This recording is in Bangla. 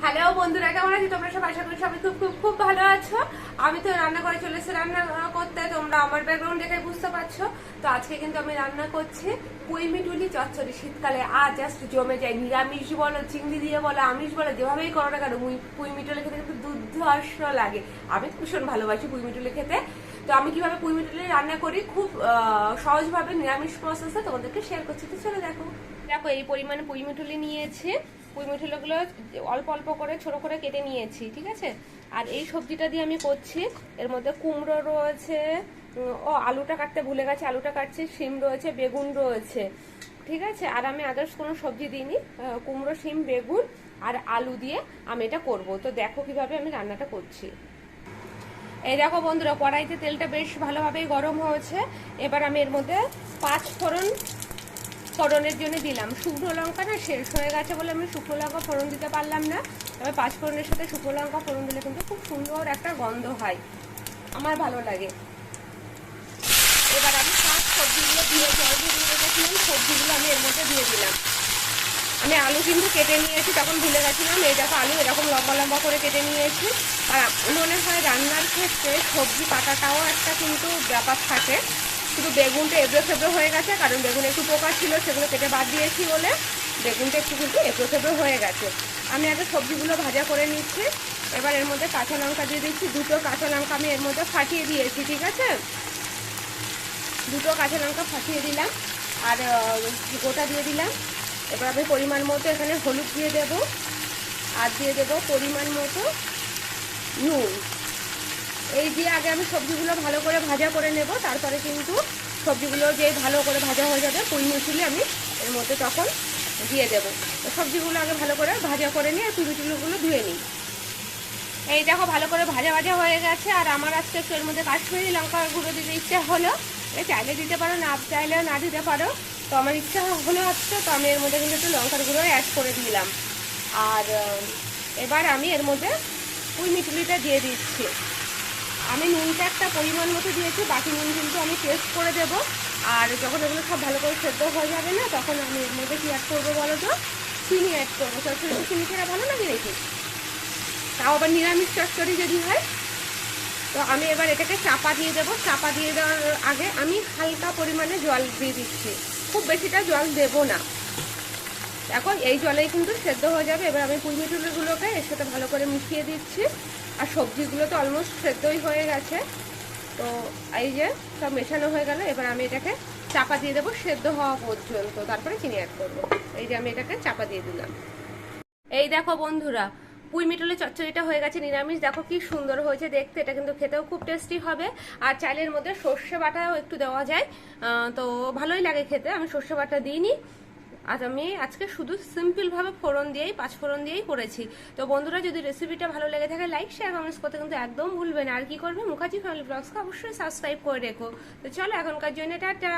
হ্যালো বন্ধুরা, কেমন আছো তোমরা সব? আশা করি সবাই খুব খুব খুব ভালো আছো। আমি তো রান্না করে চলে এসেছি রান্না করতে, তোমরা আমার ব্যাকগ্রাউন্ড দেখে বুঝতে পারছো। তো আজকে কিন্তু আমি রান্না করছি পুঁই মিটুলি চচ্চড়ি। শীতকালে জাস্ট জমে যায়, নিরামিষ বলো, চিংড়ি দিয়ে বলো, আমিষ বলো, যেভাবেই করো না কেন পুঁই মিটুলি খেতে কিন্তু দুর্ধর্ষ লাগে। আমি ভীষণ ভালোবাসি পুঁই মিটুলি খেতে। তো আমি কিভাবে পুঁই মিটুলি রান্না করি খুব সহজভাবে নিরামিষ প্রসেসে তোমাদেরকে শেয়ার করছি। তো চলো দেখো। দেখো এই পরিমাণে পুঁই মিটুলি নিয়েছি। পুঁই মিঠুলিগুলো অল্প অল্প করে ছোট করে কেটে নিয়েছি, ঠিক আছে। আর এই সবজিটা দিয়ে আমি করছি, এর মধ্যে কুমড়ো রয়েছে, আলুটা কাটতে ভুলে গেছে, আলুটা কাটছি, শিম রয়েছে, বেগুন রয়েছে, ঠিক আছে। আর আমি আদার্স কোনো সবজি দিইনি, কুমড়ো, শিম, বেগুন আর আলু দিয়ে আমি এটা করব। তো দেখো কিভাবে আমি রান্নাটা করছি। এই দেখো বন্ধুরা, কড়াইতে তেলটা বেশ ভালোভাবেই গরম হয়েছে। এবার আমি এর মধ্যে 5 ফোড়নের জন্য দিলাম। শুকনো লঙ্কা না শেষ হয়ে গেছে বলে আমি শুকনো লঙ্কা ফোড়ন দিতে পারলাম না। তবে 5 ফোড়নের সাথে শুকনো লঙ্কা ফোড়ন দিলে কিন্তু খুব সুন্দর একটা গন্ধ হয়, আমার ভালো লাগে। এবার আমি সব সবজিগুলো দিয়ে জল দিয়ে রেখেছিলাম, সবজিগুলো আমি এর মধ্যে দিয়ে দিলাম। আমি আলু কিন্তু কেটে নিয়েছি, তখন ভুলে গেছিলাম। এই দেখো আলু এরকম লম্বা লম্বা করে কেটে নিয়েছি। আর মনে হয় রান্নার ক্ষেত্রে সবজি কাটাটাও একটা কিন্তু ব্যাপার থাকে। শুধু বেগুনটা এবড়ো খেবড়ো হয়ে গেছে, কারণ বেগুন একটু পোকা ছিল, সেগুলো কেটে বাদ দিয়েছি বলে বেগুনটা একটু কিন্তু এবড়ো খেবড়ো হয়ে গেছে। আমি আগে সবজিগুলো ভাজা করে নিচ্ছি। এবার এর মধ্যে কাঁচা লঙ্কা দিয়ে দিচ্ছি। 2টো কাঁচা লঙ্কা আমি এর মধ্যে ফাটিয়ে দিয়েছি, ঠিক আছে। 2টো কাঁচা লঙ্কা ফাটিয়ে দিলাম আর গোটা দিয়ে দিলাম। এবার আমি পরিমাণ মতো এখানে হলুদ দিয়ে দেব, আর দিয়ে দেব পরিমাণ মতো নুন। এই দিয়ে আগে আমি সবজিগুলো ভালো করে ভাজা করে নেব, তারপরে কিন্তু সবজিগুলো যে ভালো করে ভাজা হয়ে যাবে পুঁই মিটুলি আমি এর মধ্যে তখন দিয়ে দেবো। তো সবজিগুলো আগে ভালো করে ভাজা করে নিয়ে পুঁই মিটুলিগুলো ধুয়ে নিই। এই দেখো ভালো করে ভাজা ভাজা হয়ে গেছে। আর আমার আজকে একটু এর মধ্যে কাশ্মীরি লঙ্কা গুঁড়ো দিতে ইচ্ছে হলো, চাইলে দিতে পারো, না চাইলেও না দিতে পারো। তো আমার ইচ্ছা হলো আজকে, তো আমি এর মধ্যে কিন্তু একটু লঙ্কার গুঁড়ো অ্যাড করে দিলাম। আর এবার আমি এর মধ্যে পুঁই মিটুলিটা দিয়ে দিচ্ছি। আমি নুনটা একটা পরিমাণ মতো দিয়েছি, বাকি নুন কিন্তু আমি টেস্ট করে দেবো। আর যখন এগুলো সব ভালো করে সেদ্ধ হয়ে যাবে না, তখন আমি এর মধ্যে কী অ্যাড করবো বলো তো? চিনি অ্যাড করবো। চচ্চড়ি চিনি খেলে ভালো লাগে নাকি? তাও আবার নিরামিষ চচ্চড়ি যদি হয়। তো আমি এবার এটাকে চাপা দিয়ে দেবো। চাপা দিয়ে দেওয়ার আগে আমি হালকা পরিমাণে জল দিয়ে দিচ্ছি, খুব বেশিটা জল দেবো না। এখন এই জলেই কিন্তু সেদ্ধ হয়ে যাবে। এবার আমি পুঁই মিটুলিগুলোকে এর সাথে ভালো করে মিশিয়ে দিচ্ছি। আর সবজিগুলো তো অলমোস্ট সেদ্ধই হয়ে গেছে। তো এই যে সব মেশানো হয়ে গেল। এবার আমি এটাকে চাপা দিয়ে দেবো সেদ্ধ হওয়া পর্যন্ত, তারপরে চিনি অ্যাড করবো। এই যে আমি এটাকে চাপা দিয়ে দিলাম। এই দেখো বন্ধুরা, পুঁই মিটুলি চচ্চড়িটা হয়ে গেছে নিরামিষ। দেখো কি সুন্দর হয়েছে দেখতে, এটা কিন্তু খেতেও খুব টেস্টি হবে। আর চালের মধ্যে সর্ষে বাটাও একটু দেওয়া যায়, তো ভালোই লাগে খেতে। আমি সর্ষে বাটা দিইনি, আজ আমি আজকে শুধু সিম্পলভাবে ফোড়ন দিয়েই 5 ফোড়ন দিয়েই করেছি। তো বন্ধুরা, যদি রেসিপিটা ভালো লেগে থাকে লাইক শেয়ার কমেন্টস করতে কিন্তু একদম ভুলবে না। আর কি করবে, মুখার্জি ফ্যামিলি ব্লগসকে অবশ্যই সাবস্ক্রাইব করে রেখো। তো চলো এখনকার জন্য টাটা।